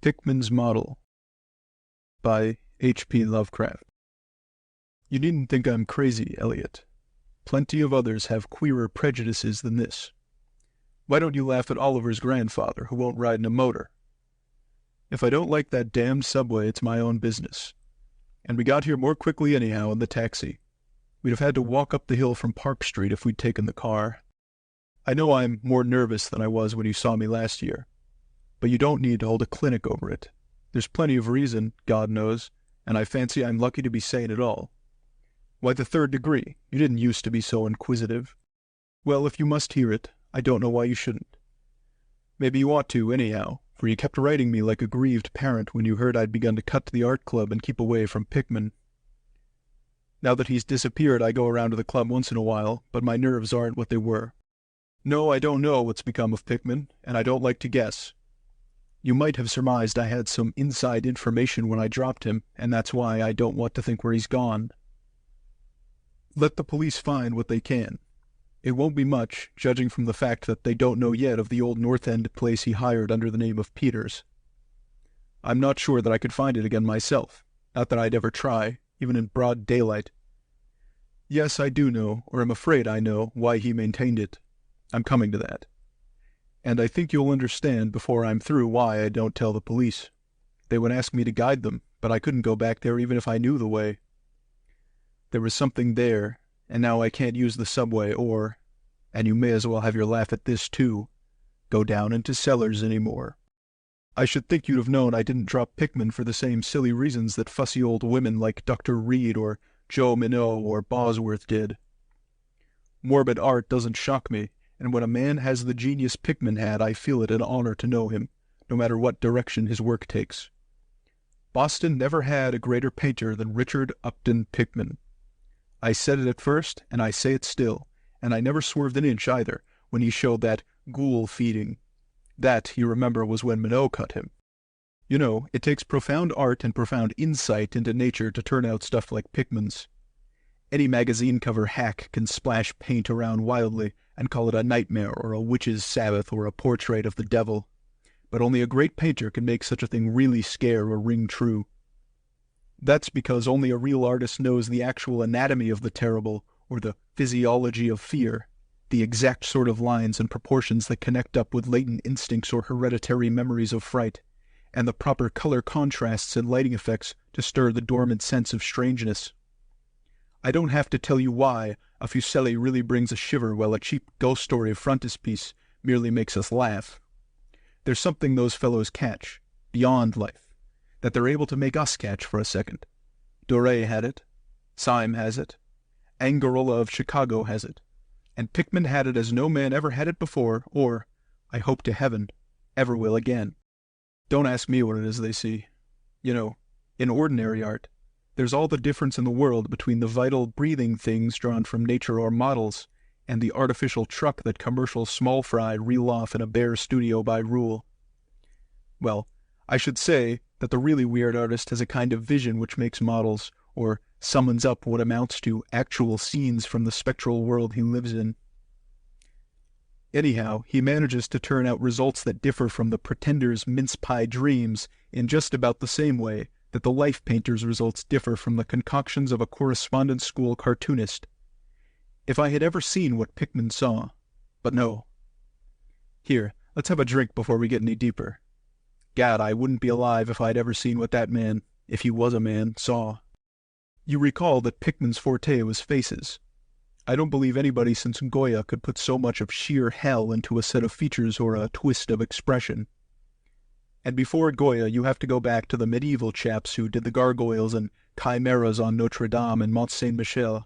Pickman's Model by H.P. Lovecraft. You needn't think I'm crazy, Eliot. Plenty of others have queerer prejudices than this. Why don't you laugh at Oliver's grandfather, who won't ride in a motor? If I don't like that damned subway, it's my own business. And we got here more quickly anyhow in the taxi. We'd have had to walk up the hill from Park Street if we'd taken the car. I know I'm more nervous than I was when you saw me last year. But you don't need to hold a clinic over it. There's plenty of reason, God knows, and I fancy I'm lucky to be sane at all. Why the third degree? You didn't used to be so inquisitive. Well, if you must hear it, I don't know why you shouldn't. Maybe you ought to, anyhow, for you kept writing me like a grieved parent when you heard I'd begun to cut to the art club and keep away from Pickman. Now that he's disappeared, I go around to the club once in a while, but my nerves aren't what they were. No, I don't know what's become of Pickman, and I don't like to guess. You might have surmised I had some inside information when I dropped him, and that's why I don't want to think where he's gone. Let the police find what they can. It won't be much, judging from the fact that they don't know yet of the old North End place he hired under the name of Peters. I'm not sure that I could find it again myself, not that I'd ever try, even in broad daylight. Yes, I do know, or am afraid I know, why he maintained it. I'm coming to that. And I think you'll understand before I'm through why I don't tell the police. They would ask me to guide them, but I couldn't go back there even if I knew the way. There was something there, and now I can't use the subway or, and you may as well have your laugh at this too, go down into cellars anymore. I should think you'd have known I didn't drop Pickman for the same silly reasons that fussy old women like Dr. Reed or Joe Minot or Bosworth did. Morbid art doesn't shock me, and when a man has the genius Pickman had, I feel it an honor to know him, no matter what direction his work takes. Boston never had a greater painter than Richard Upton Pickman. I said it at first, and I say it still, and I never swerved an inch either, when he showed that ghoul feeding. That, you remember, was when Minot cut him. You know, it takes profound art and profound insight into nature to turn out stuff like Pickman's. Any magazine cover hack can splash paint around wildly and call it a nightmare or a witch's sabbath or a portrait of the devil. But only a great painter can make such a thing really scare or ring true. That's because only a real artist knows the actual anatomy of the terrible or the physiology of fear, the exact sort of lines and proportions that connect up with latent instincts or hereditary memories of fright, and the proper color contrasts and lighting effects to stir the dormant sense of strangeness. I don't have to tell you why a Fuseli really brings a shiver while a cheap ghost story frontispiece merely makes us laugh. There's something those fellows catch, beyond life, that they're able to make us catch for a second. Doré had it, Syme has it, Angarola of Chicago has it, and Pickman had it as no man ever had it before, or, I hope to heaven, ever will again. Don't ask me what it is they see. You know, in ordinary art, there's all the difference in the world between the vital, breathing things drawn from nature or models and the artificial truck that commercial small fry reel off in a bare studio by rule. Well, I should say that the really weird artist has a kind of vision which makes models, or summons up what amounts to actual scenes from the spectral world he lives in. Anyhow, he manages to turn out results that differ from the pretender's mince-pie dreams in just about the same way that the life painter's results differ from the concoctions of a correspondence school cartoonist. If I had ever seen what Pickman saw, but no. Here, let's have a drink before we get any deeper. Gad, I wouldn't be alive if I'd ever seen what that man, if he was a man, saw. You recall that Pickman's forte was faces. I don't believe anybody since Goya could put so much of sheer hell into a set of features or a twist of expression. And before Goya, you have to go back to the medieval chaps who did the gargoyles and chimeras on Notre Dame and Mont Saint-Michel.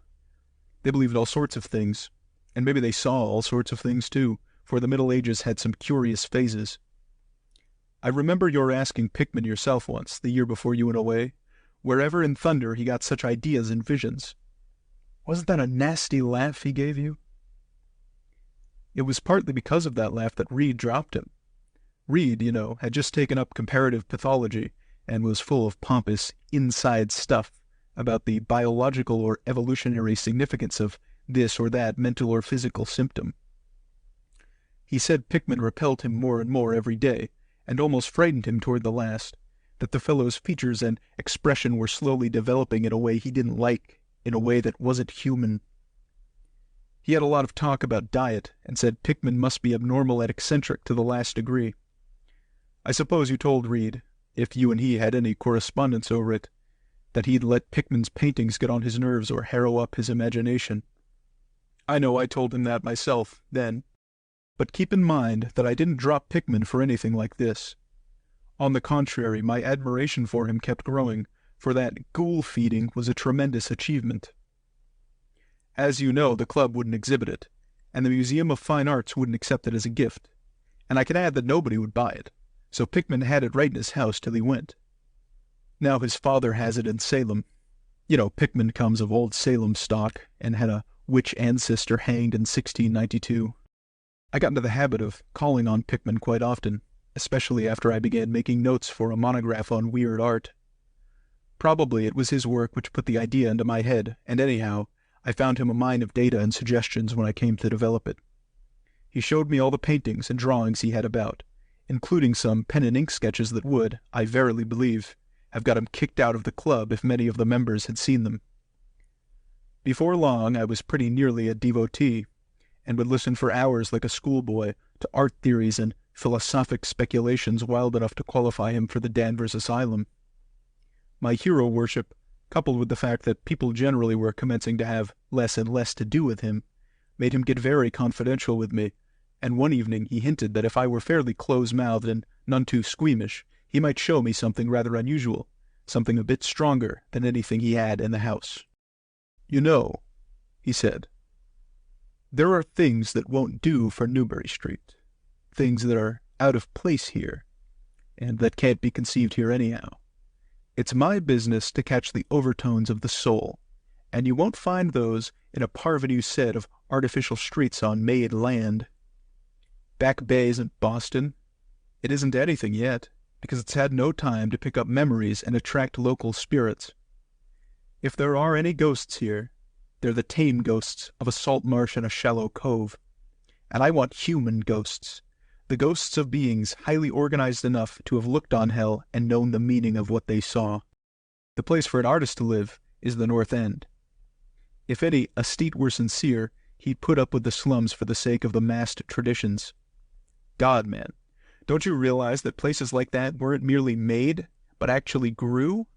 They believed all sorts of things, and maybe they saw all sorts of things too, for the Middle Ages had some curious phases. I remember your asking Pickman yourself once, the year before you went away, wherever in thunder he got such ideas and visions. Wasn't that a nasty laugh he gave you? It was partly because of that laugh that Reed dropped him. Reed, you know, had just taken up comparative pathology and was full of pompous inside stuff about the biological or evolutionary significance of this or that mental or physical symptom. He said Pickman repelled him more and more every day, and almost frightened him toward the last, that the fellow's features and expression were slowly developing in a way he didn't like, in a way that wasn't human. He had a lot of talk about diet, and said Pickman must be abnormal and eccentric to the last degree. I suppose you told Reed, if you and he had any correspondence over it, that he'd let Pickman's paintings get on his nerves or harrow up his imagination. I know I told him that myself, then. But keep in mind that I didn't drop Pickman for anything like this. On the contrary, my admiration for him kept growing, for that ghoul-feeding was a tremendous achievement. As you know, the club wouldn't exhibit it, and the Museum of Fine Arts wouldn't accept it as a gift, and I can add that nobody would buy it, so Pickman had it right in his house till he went. Now his father has it in Salem. You know, Pickman comes of old Salem stock, and had a witch ancestor hanged in 1692. I got into the habit of calling on Pickman quite often, especially after I began making notes for a monograph on weird art. Probably it was his work which put the idea into my head, and anyhow, I found him a mine of data and suggestions when I came to develop it. He showed me all the paintings and drawings he had about, including some pen and ink sketches that would, I verily believe, have got him kicked out of the club if many of the members had seen them. Before long I was pretty nearly a devotee, and would listen for hours like a schoolboy to art theories and philosophic speculations wild enough to qualify him for the Danvers Asylum. My hero worship, coupled with the fact that people generally were commencing to have less and less to do with him, made him get very confidential with me, and one evening he hinted that if I were fairly close-mouthed and none too squeamish, he might show me something rather unusual, something a bit stronger than anything he had in the house. "You know," he said, "there are things that won't do for Newbury Street, things that are out of place here, and that can't be conceived here anyhow. It's my business to catch the overtones of the soul, and you won't find those in a parvenu set of artificial streets on made land. Back Bay isn't Boston. It isn't anything yet, because it's had no time to pick up memories and attract local spirits. If there are any ghosts here, they're the tame ghosts of a salt marsh and a shallow cove. And I want human ghosts, the ghosts of beings highly organized enough to have looked on hell and known the meaning of what they saw. The place for an artist to live is the North End. If any aesthete were sincere, he'd put up with the slums for the sake of the massed traditions. God, man, don't you realize that places like that weren't merely made, but actually grew?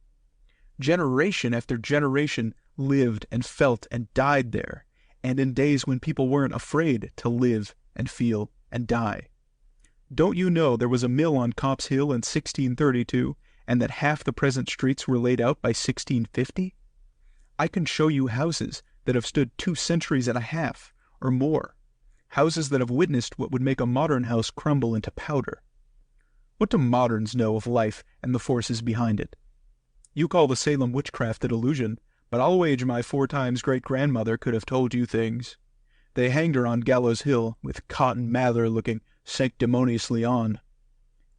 Generation after generation lived and felt and died there, and in days when people weren't afraid to live and feel and die. Don't you know there was a mill on Copp's Hill in 1632, and that half the present streets were laid out by 1650? I can show you houses that have stood 2 centuries and a half, or more, houses that have witnessed what would make a modern house crumble into powder. What do moderns know of life and the forces behind it? You call the Salem witchcraft a delusion, but I'll wager my 4 times great-grandmother could have told you things. They hanged her on Gallows Hill, with Cotton Mather looking sanctimoniously on.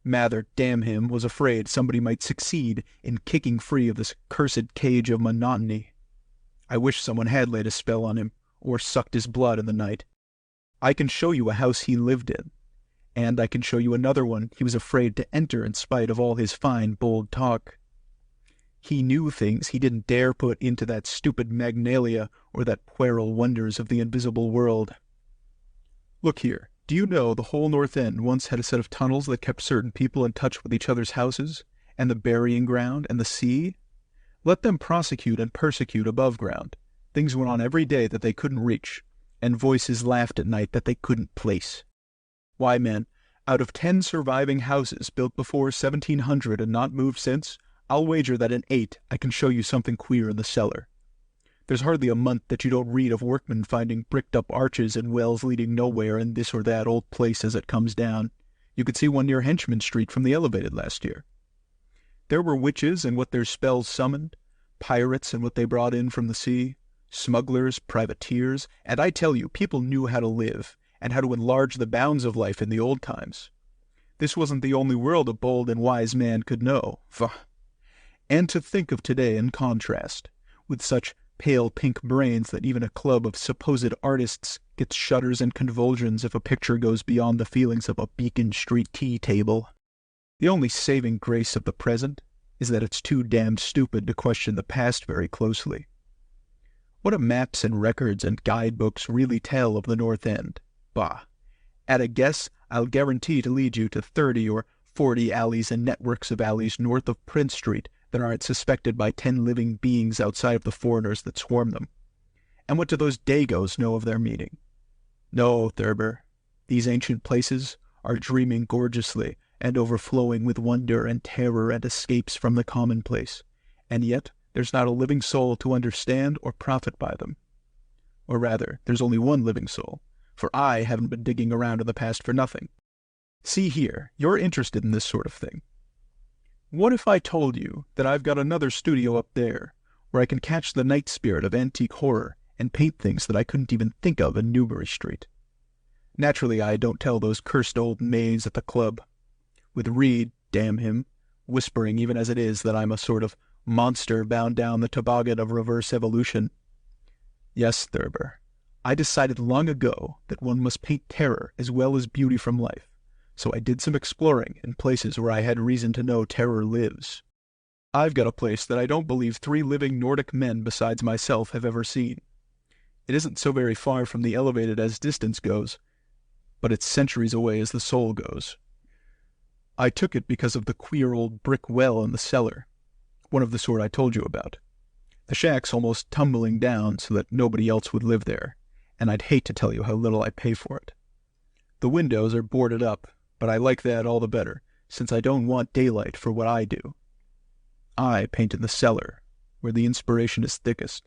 Mather, damn him, was afraid somebody might succeed in kicking free of this cursed cage of monotony. I wish someone had laid a spell on him, or sucked his blood in the night. I can show you a house he lived in, and I can show you another one he was afraid to enter in spite of all his fine, bold talk. He knew things he didn't dare put into that stupid Magnalia or that puerile Wonders of the Invisible World. Look here, do you know the whole North End once had a set of tunnels that kept certain people in touch with each other's houses, and the burying ground, and the sea? Let them prosecute and persecute above ground. Things went on every day that they couldn't reach, and voices laughed at night that they couldn't place. Why, man, out of 10 surviving houses built before 1700 and not moved since, I'll wager that in 8 I can show you something queer in the cellar. There's hardly a month that you don't read of workmen finding bricked-up arches and wells leading nowhere in this or that old place as it comes down. You could see one near Henchman Street from the elevated last year. There were witches and what their spells summoned, pirates and what they brought in from the sea, smugglers, privateers, and I tell you, people knew how to live, and how to enlarge the bounds of life in the old times. This wasn't the only world a bold and wise man could know. And to think of today in contrast, with such pale pink brains that even a club of supposed artists gets shudders and convulsions if a picture goes beyond the feelings of a Beacon Street tea table. The only saving grace of the present is that it's too damned stupid to question the past very closely. What do maps and records and guidebooks really tell of the North End? Bah! At a guess, I'll guarantee to lead you to 30 or 40 alleys and networks of alleys north of Prince Street that aren't suspected by 10 living beings outside of the foreigners that swarm them. And what do those Dagos know of their meeting? No, Thurber, these ancient places are dreaming gorgeously and overflowing with wonder and terror and escapes from the commonplace, and yet there's not a living soul to understand or profit by them. Or rather, there's only one living soul, for I haven't been digging around in the past for nothing. See here, you're interested in this sort of thing. What if I told you that I've got another studio up there, where I can catch the night spirit of antique horror and paint things that I couldn't even think of in Newbury Street? Naturally, I don't tell those cursed old maids at the club, with Reed, damn him, whispering even as it is that I'm a sort of monster bound down the toboggan of reverse evolution. Yes, Thurber, I decided long ago that one must paint terror as well as beauty from life, so I did some exploring in places where I had reason to know terror lives. I've got a place that I don't believe 3 living Nordic men besides myself have ever seen. It isn't so very far from the Elevated as distance goes, but it's centuries away as the soul goes. I took it because of the queer old brick well in the cellar, one of the sort I told you about. The shack's almost tumbling down so that nobody else would live there, and I'd hate to tell you how little I pay for it. The windows are boarded up, but I like that all the better, since I don't want daylight for what I do. I paint in the cellar, where the inspiration is thickest.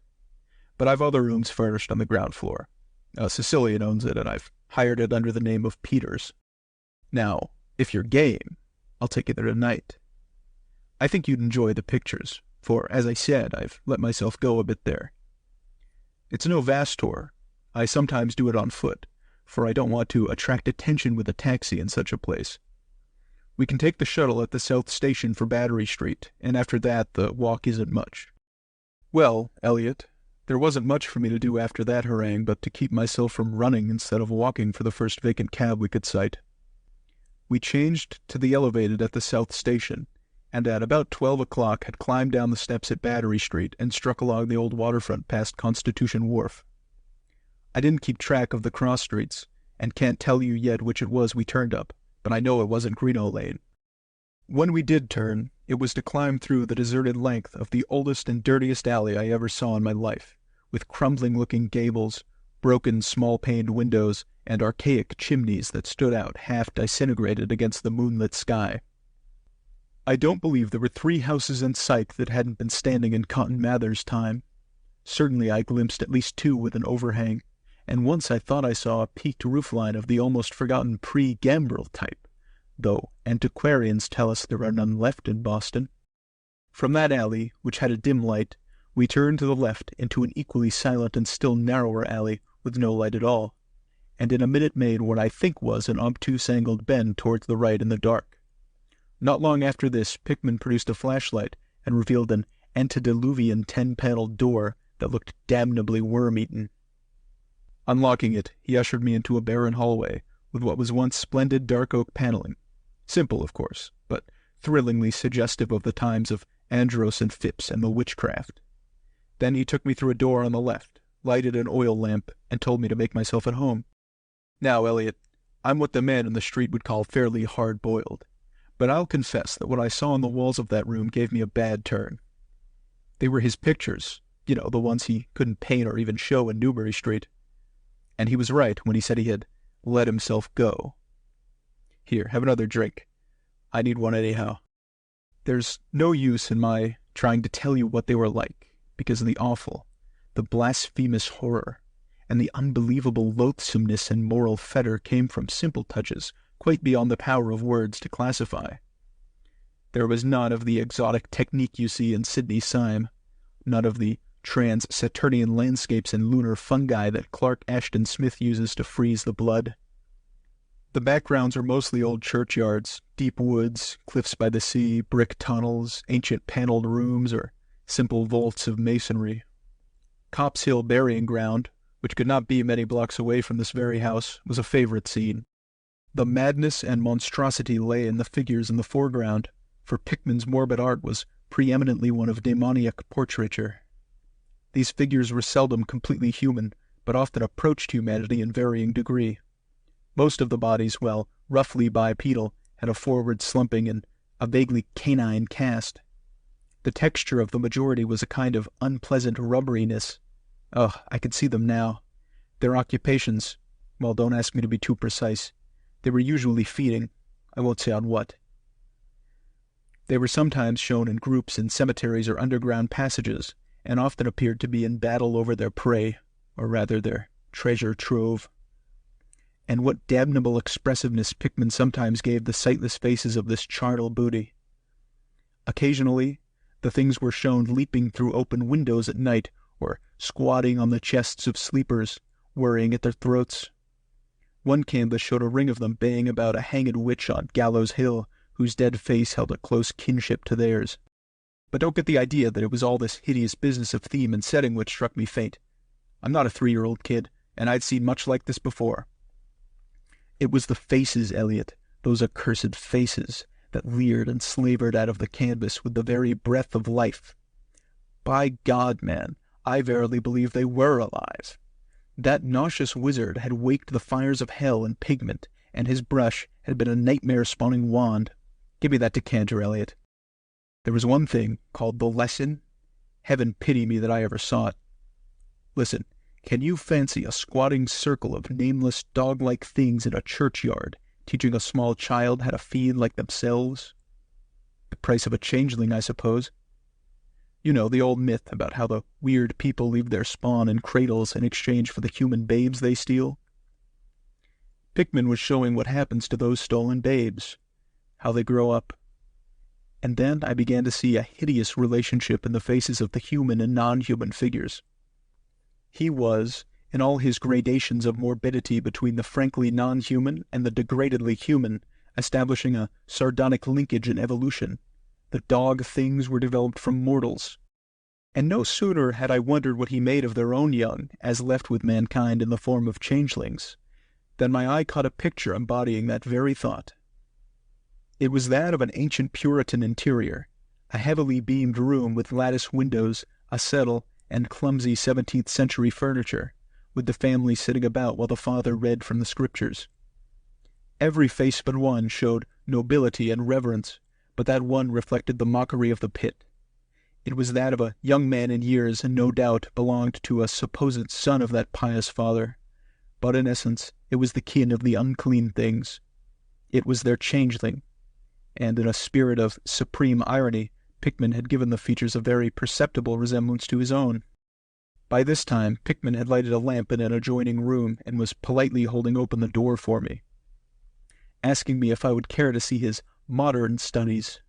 But I've other rooms furnished on the ground floor. A Sicilian owns it, and I've hired it under the name of Peters. Now, if you're game, I'll take you there tonight. I think you'd enjoy the pictures, for, as I said, I've let myself go a bit there. It's no vast tour. I sometimes do it on foot, for I don't want to attract attention with a taxi in such a place. We can take the shuttle at the South Station for Battery Street, and after that the walk isn't much. Well, Elliot, there wasn't much for me to do after that harangue but to keep myself from running instead of walking for the first vacant cab we could sight. We changed to the Elevated at the South Station, and at about 12 o'clock had climbed down the steps at Battery Street and struck along the old waterfront past Constitution Wharf. I didn't keep track of the cross streets, and can't tell you yet which it was we turned up, but I know it wasn't Greeno Lane. When we did turn, it was to climb through the deserted length of the oldest and dirtiest alley I ever saw in my life, with crumbling-looking gables, broken small-paned windows, and archaic chimneys that stood out half-disintegrated against the moonlit sky. I don't believe there were 3 houses in sight that hadn't been standing in Cotton Mather's time. Certainly I glimpsed at least 2 with an overhang, and once I thought I saw a peaked roofline of the almost forgotten pre-gambrel type, though antiquarians tell us there are none left in Boston. From that alley, which had a dim light, we turned to the left into an equally silent and still narrower alley with no light at all, and in a minute made what I think was an obtuse angled bend towards the right in the dark. Not long after this, Pickman produced a flashlight and revealed an antediluvian 10-paneled door that looked damnably worm-eaten. Unlocking it, he ushered me into a barren hallway with what was once splendid dark oak paneling. Simple, of course, but thrillingly suggestive of the times of Andros and Phipps and the witchcraft. Then he took me through a door on the left, lighted an oil lamp, and told me to make myself at home. Now, Elliot, I'm what the man in the street would call fairly hard-boiled, but I'll confess that what I saw on the walls of that room gave me a bad turn. They were his pictures, you know, the ones he couldn't paint or even show in Newbury Street. And he was right when he said he had let himself go. Here, have another drink. I need one anyhow. There's no use in my trying to tell you what they were like, because of the awful, the blasphemous horror, and the unbelievable loathsomeness and moral fetor came from simple touches quite beyond the power of words to classify. There was none of the exotic technique you see in Sidney Syme, none of the trans-Saturnian landscapes and lunar fungi that Clark Ashton Smith uses to freeze the blood. The backgrounds are mostly old churchyards, deep woods, cliffs by the sea, brick tunnels, ancient paneled rooms, or simple vaults of masonry. Copp's Hill burying ground, which could not be many blocks away from this very house, was a favorite scene. The madness and monstrosity lay in the figures in the foreground, for Pickman's morbid art was preeminently one of demoniac portraiture. These figures were seldom completely human, but often approached humanity in varying degree. Most of the bodies, while roughly bipedal, had a forward slumping and a vaguely canine cast. The texture of the majority was a kind of unpleasant rubberiness. Oh, I could see them now. Their occupations, well, don't ask me to be too precise. They were usually feeding. I won't say on what. They were sometimes shown in groups in cemeteries or underground passages, and often appeared to be in battle over their prey, or rather their treasure trove. And what damnable expressiveness Pickman sometimes gave the sightless faces of this charnel booty. Occasionally, the things were shown leaping through open windows at night, or squatting on the chests of sleepers, worrying at their throats. One canvas showed a ring of them baying about a hanged witch on Gallows Hill, whose dead face held a close kinship to theirs. But don't get the idea that it was all this hideous business of theme and setting which struck me faint. I'm not a 3-year-old kid, and I'd seen much like this before. It was the faces, Elliot, those accursed faces, that leered and slavered out of the canvas with the very breath of life. By God, man, I verily believe they were alive. That nauseous wizard had waked the fires of hell in pigment, and his brush had been a nightmare-spawning wand. Give me that decanter, Elliot. There was one thing called the lesson. Heaven pity me that I ever saw it. Listen, can you fancy a squatting circle of nameless dog-like things in a churchyard, teaching a small child how to feed like themselves? The price of a changeling, I suppose. You know, the old myth about how the weird people leave their spawn in cradles in exchange for the human babes they steal. Pickman was showing what happens to those stolen babes, how they grow up. And then I began to see a hideous relationship in the faces of the human and non-human figures. He was, in all his gradations of morbidity between the frankly non-human and the degradedly human, establishing a sardonic linkage in evolution. The dog things were developed from mortals. And no sooner had I wondered what he made of their own young, as left with mankind in the form of changelings, than my eye caught a picture embodying that very thought. It was that of an ancient Puritan interior, a heavily beamed room with lattice windows, a settle, and clumsy 17th century furniture, with the family sitting about while the father read from the scriptures. Every face but one showed nobility and reverence, but that one reflected the mockery of the pit. It was that of a young man in years, and no doubt belonged to a supposed son of that pious father. But in essence, it was the kin of the unclean things. It was their changeling, and in a spirit of supreme irony, Pickman had given the features a very perceptible resemblance to his own. By this time, Pickman had lighted a lamp in an adjoining room, and was politely holding open the door for me, asking me if I would care to see his modern studies.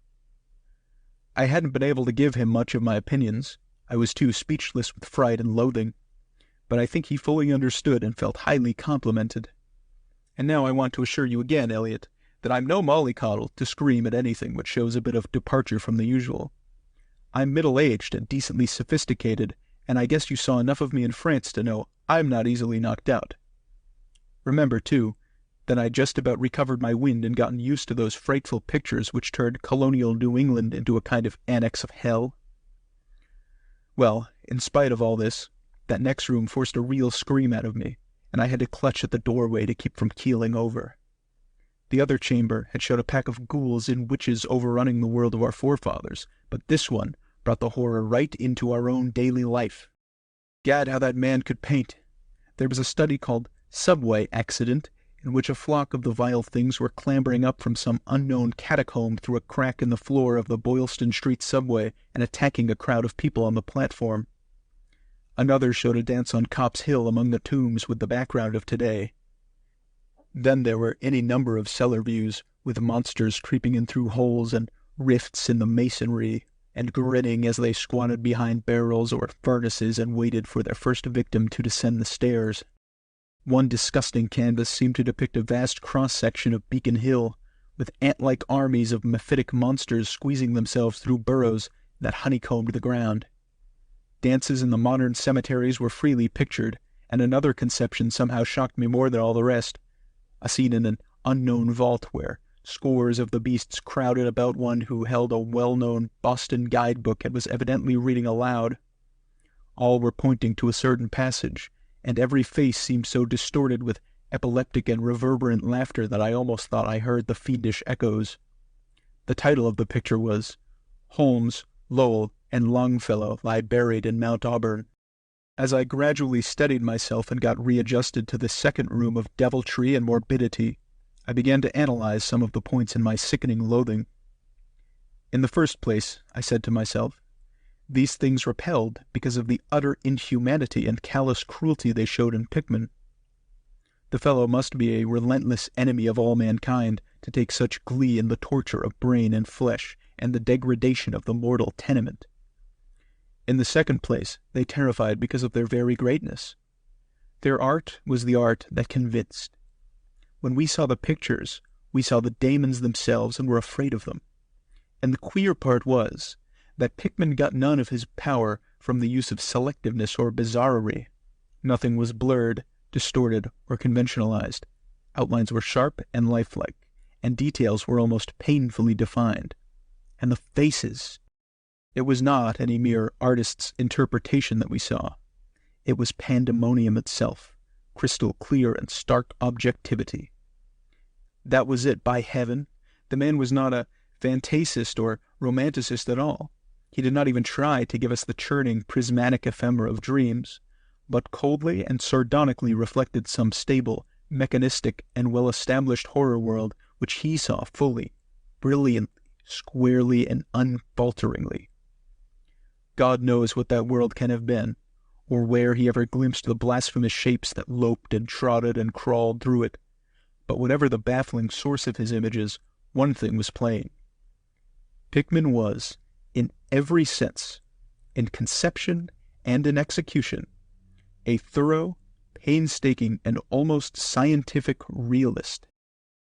I hadn't been able to give him much of my opinions. I was too speechless with fright and loathing, but I think he fully understood and felt highly complimented. And now I want to assure you again, Elliot, that I'm no mollycoddle to scream at anything which shows a bit of departure from the usual. I'm middle-aged and decently sophisticated, and I guess you saw enough of me in France to know I'm not easily knocked out. Remember, too, that I'd just about recovered my wind and gotten used to those frightful pictures which turned colonial New England into a kind of annex of hell. Well, in spite of all this, that next room forced a real scream out of me, and I had to clutch at the doorway to keep from keeling over. The other chamber had showed a pack of ghouls and witches overrunning the world of our forefathers, but this one brought the horror right into our own daily life. Gad, how that man could paint! There was a study called Subway Accident, in which a flock of the vile things were clambering up from some unknown catacomb through a crack in the floor of the Boylston Street subway and attacking a crowd of people on the platform. Another showed a dance on Copp's Hill among the tombs with the background of today. Then there were any number of cellar views, with monsters creeping in through holes and rifts in the masonry, and grinning as they squatted behind barrels or furnaces and waited for their first victim to descend the stairs. One disgusting canvas seemed to depict a vast cross-section of Beacon Hill, with ant-like armies of mephitic monsters squeezing themselves through burrows that honeycombed the ground. Dances in the modern cemeteries were freely pictured, and another conception somehow shocked me more than all the rest. A scene in an unknown vault where scores of the beasts crowded about one who held a well-known Boston guidebook and was evidently reading aloud. All were pointing to a certain passage, and every face seemed so distorted with epileptic and reverberant laughter that I almost thought I heard the fiendish echoes. The title of the picture was Holmes, Lowell, and Longfellow Lie Buried in Mount Auburn. As I gradually steadied myself and got readjusted to this second room of deviltry and morbidity, I began to analyze some of the points in my sickening loathing. In the first place, I said to myself, these things repelled because of the utter inhumanity and callous cruelty they showed in Pickman. The fellow must be a relentless enemy of all mankind to take such glee in the torture of brain and flesh and the degradation of the mortal tenement. In the second place, they terrified because of their very greatness. Their art was the art that convinced. When we saw the pictures, we saw the daemons themselves and were afraid of them. And the queer part was that Pickman got none of his power from the use of selectiveness or bizarrerie. Nothing was blurred, distorted, or conventionalized. Outlines were sharp and lifelike, and details were almost painfully defined. And the faces! It was not any mere artist's interpretation that we saw. It was pandemonium itself, crystal clear and stark objectivity. That was it, by heaven! The man was not a fantasist or romanticist at all. He did not even try to give us the churning, prismatic ephemera of dreams, but coldly and sardonically reflected some stable, mechanistic, and well-established horror world which he saw fully, brilliantly, squarely, and unfalteringly. God knows what that world can have been, or where he ever glimpsed the blasphemous shapes that loped and trotted and crawled through it. But whatever the baffling source of his images, one thing was plain. Pickman was, in every sense, in conception and in execution, a thorough, painstaking, and almost scientific realist.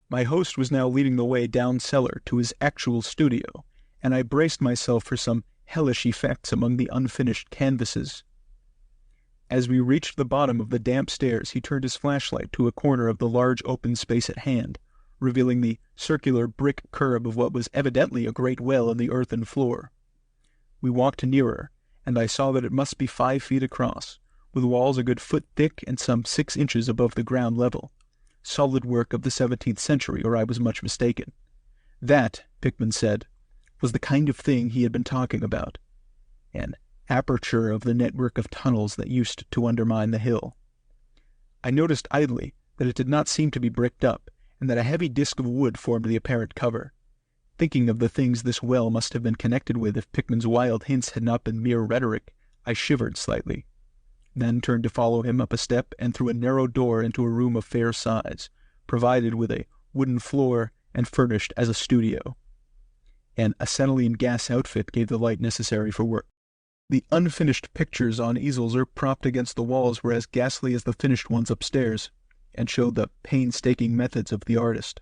My host was now leading the way down cellar to his actual studio, and I braced myself for some hellish effects among the unfinished canvases. As we reached the bottom of the damp stairs, he turned his flashlight to a corner of the large open space at hand, revealing the circular brick curb of what was evidently a great well in the earthen floor. We walked nearer, and I saw that it must be 5 feet across, with walls a good foot thick and some 6 inches above the ground level. Solid work of the 17th century, or I was much mistaken. That, Pickman said, was the kind of thing he had been talking about. An aperture of the network of tunnels that used to undermine the hill. I noticed idly that it did not seem to be bricked up, and that a heavy disk of wood formed the apparent cover. Thinking of the things this well must have been connected with if Pickman's wild hints had not been mere rhetoric, I shivered slightly, then turned to follow him up a step and through a narrow door into a room of fair size, provided with a wooden floor and furnished as a studio. An acetylene gas outfit gave the light necessary for work. The unfinished pictures on easels or propped against the walls were as ghastly as the finished ones upstairs, and showed the painstaking methods of the artist.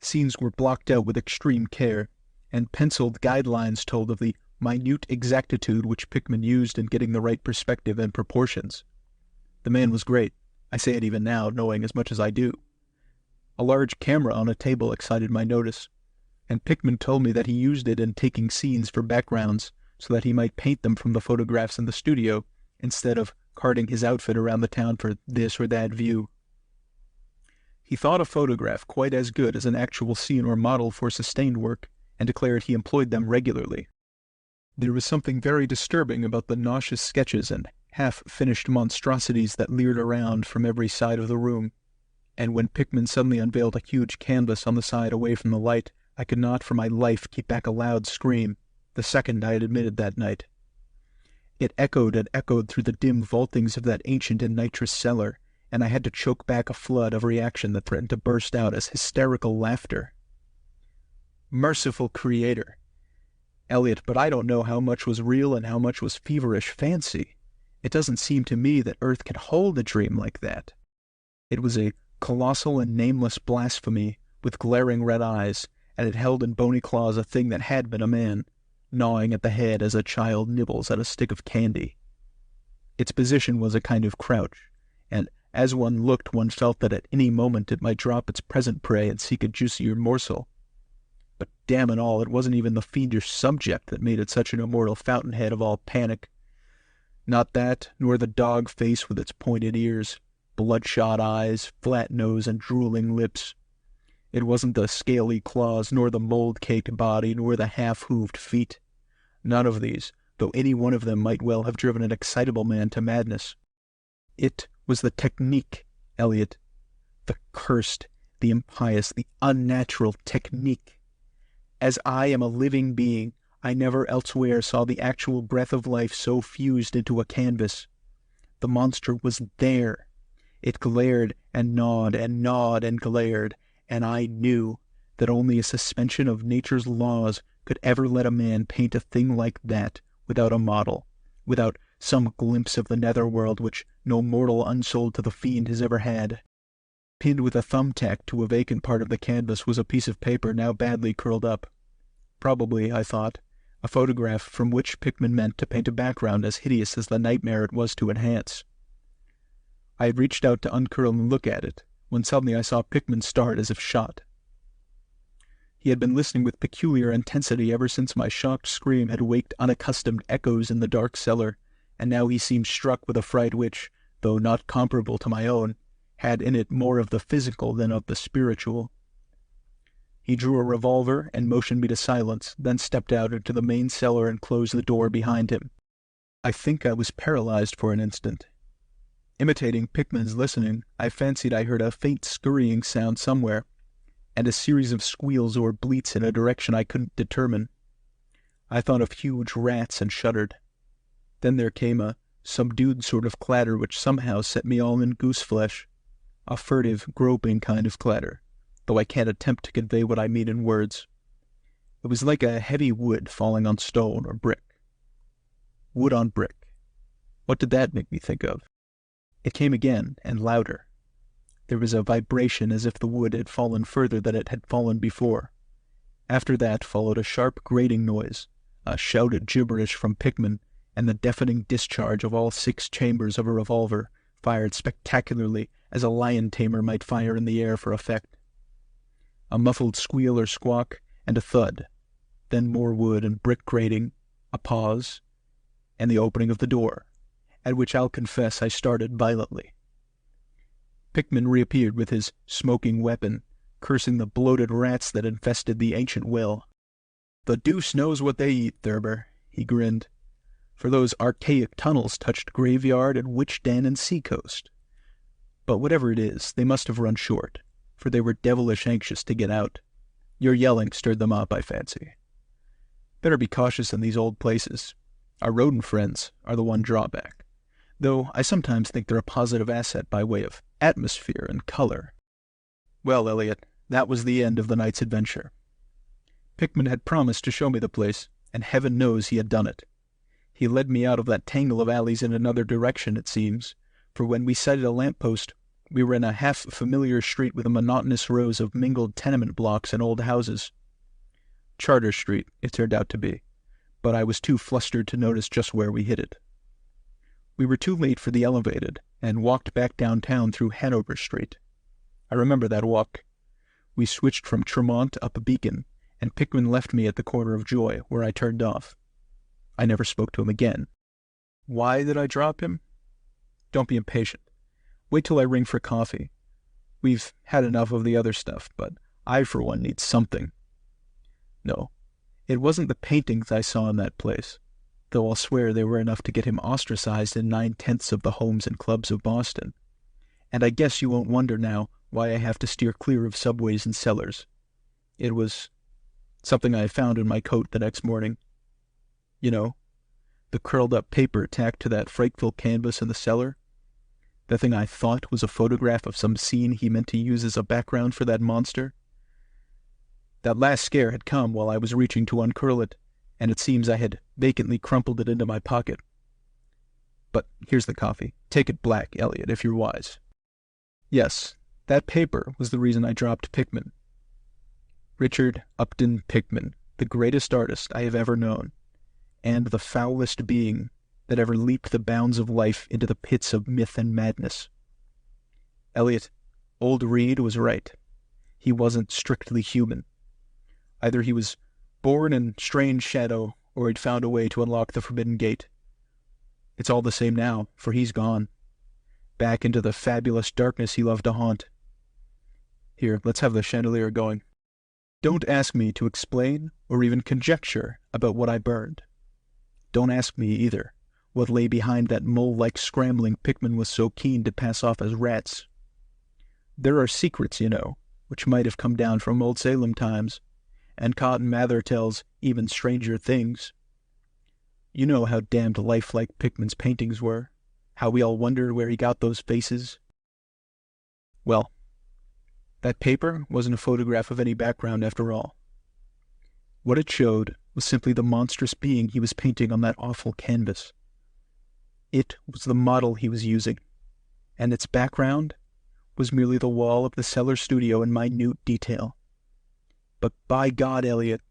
Scenes were blocked out with extreme care, and penciled guidelines told of the minute exactitude which Pickman used in getting the right perspective and proportions. The man was great. I say it even now, knowing as much as I do. A large camera on a table excited my notice, and Pickman told me that he used it in taking scenes for backgrounds so that he might paint them from the photographs in the studio instead of carting his outfit around the town for this or that view. He thought a photograph quite as good as an actual scene or model for sustained work, and declared he employed them regularly. There was something very disturbing about the nauseous sketches and half-finished monstrosities that leered around from every side of the room, and when Pickman suddenly unveiled a huge canvas on the side away from the light, I could not for my life keep back a loud scream, the second I had admitted that night. It echoed and echoed through the dim vaultings of that ancient and nitrous cellar, and I had to choke back a flood of reaction that threatened to burst out as hysterical laughter. Merciful Creator! Elliot, but I don't know how much was real and how much was feverish fancy. It doesn't seem to me that Earth can hold a dream like that. It was a colossal and nameless blasphemy, with glaring red eyes, and it held in bony claws a thing that had been a man, gnawing at the head as a child nibbles at a stick of candy. Its position was a kind of crouch, and As one looked, one felt that at any moment it might drop its present prey and seek a juicier morsel. But damn it all, it wasn't even the fiendish subject that made it such an immortal fountainhead of all panic. Not that, nor the dog face with its pointed ears, bloodshot eyes, flat nose, and drooling lips. It wasn't the scaly claws, nor the mold-caked body, nor the half-hooved feet. None of these, though any one of them might well have driven an excitable man to madness. It was the technique, Elliot. The cursed, the impious, the unnatural technique. As I am a living being, I never elsewhere saw the actual breath of life so fused into a canvas. The monster was there. It glared and gnawed and gnawed and glared, and I knew that only a suspension of nature's laws could ever let a man paint a thing like that without a model, without some glimpse of the netherworld which no mortal unsold to the fiend has ever had. Pinned with a thumbtack to a vacant part of the canvas was a piece of paper now badly curled up. Probably, I thought, a photograph from which Pickman meant to paint a background as hideous as the nightmare it was to enhance. I had reached out to uncurl and look at it, when suddenly I saw Pickman start as if shot. He had been listening with peculiar intensity ever since my shocked scream had waked unaccustomed echoes in the dark cellar, and now he seemed struck with a fright which, though not comparable to my own, had in it more of the physical than of the spiritual. He drew a revolver and motioned me to silence, then stepped out into the main cellar and closed the door behind him. I think I was paralyzed for an instant. Imitating Pickman's listening, I fancied I heard a faint scurrying sound somewhere, and a series of squeals or bleats in a direction I couldn't determine. I thought of huge rats and shuddered. Then there came a subdued sort of clatter which somehow set me all in goose-flesh, a furtive, groping kind of clatter, though I can't attempt to convey what I mean in words. It was like a heavy wood falling on stone or brick. Wood on brick. What did that make me think of? It came again, and louder. There was a vibration as if the wood had fallen further than it had fallen before. After that followed a sharp grating noise, a shouted gibberish from Pickman, and the deafening discharge of all 6 chambers of a revolver, fired spectacularly as a lion tamer might fire in the air for effect. A muffled squeal or squawk, and a thud, then more wood and brick grating, a pause, and the opening of the door, at which I'll confess I started violently. Pickman reappeared with his smoking weapon, cursing the bloated rats that infested the ancient well. "The deuce knows what they eat, Thurber," he grinned, for those archaic tunnels touched graveyard and witch den and seacoast. But whatever it is, they must have run short, for they were devilish anxious to get out. Your yelling stirred them up, I fancy. Better be cautious in these old places. Our rodent friends are the one drawback, though I sometimes think they're a positive asset by way of atmosphere and color. Well, Elliot, that was the end of the night's adventure. Pickman had promised to show me the place, and heaven knows he had done it. He led me out of that tangle of alleys in another direction, it seems, for when we sighted a lamp-post, we were in a half-familiar street with a monotonous rows of mingled tenement blocks and old houses. Charter Street, it turned out to be, but I was too flustered to notice just where we hit it. We were too late for the elevated, and walked back downtown through Hanover Street. I remember that walk. We switched from Tremont up Beacon, and Pickman left me at the corner of Joy, where I turned off. I never spoke to him again. Why did I drop him? Don't be impatient. Wait till I ring for coffee. We've had enough of the other stuff, but I, for one, need something. No, it wasn't the paintings I saw in that place, though I'll swear they were enough to get him ostracized in 9/10 of the homes and clubs of Boston. And I guess you won't wonder now why I have to steer clear of subways and cellars. It was something I found in my coat the next morning. You know, the curled-up paper tacked to that frightful canvas in the cellar. The thing I thought was a photograph of some scene he meant to use as a background for that monster. That last scare had come while I was reaching to uncurl it, and it seems I had vacantly crumpled it into my pocket. But here's the coffee. Take it black, Elliot, if you're wise. Yes, that paper was the reason I dropped Pickman. Richard Upton Pickman, the greatest artist I have ever known, and the foulest being that ever leaped the bounds of life into the pits of myth and madness. Elliot, old Reed was right. He wasn't strictly human. Either he was born in strange shadow, or he'd found a way to unlock the forbidden gate. It's all the same now, for he's gone. Back into the fabulous darkness he loved to haunt. Here, let's have the chandelier going. Don't ask me to explain or even conjecture about what I burned. Don't ask me, either, what lay behind that mole-like scrambling Pickman was so keen to pass off as rats. There are secrets, you know, which might have come down from old Salem times, and Cotton Mather tells even stranger things. You know how damned lifelike Pickman's paintings were, how we all wondered where he got those faces. Well, that paper wasn't a photograph of any background after all. What it showed was simply the monstrous being he was painting on that awful canvas. It was the model he was using, and its background was merely the wall of the cellar studio in minute detail. But by God, Elliot,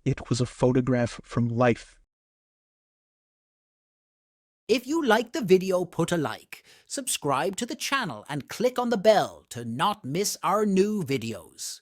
it was a photograph from life. If you like the video, put a like, subscribe to the channel and click on the bell to not miss our new videos.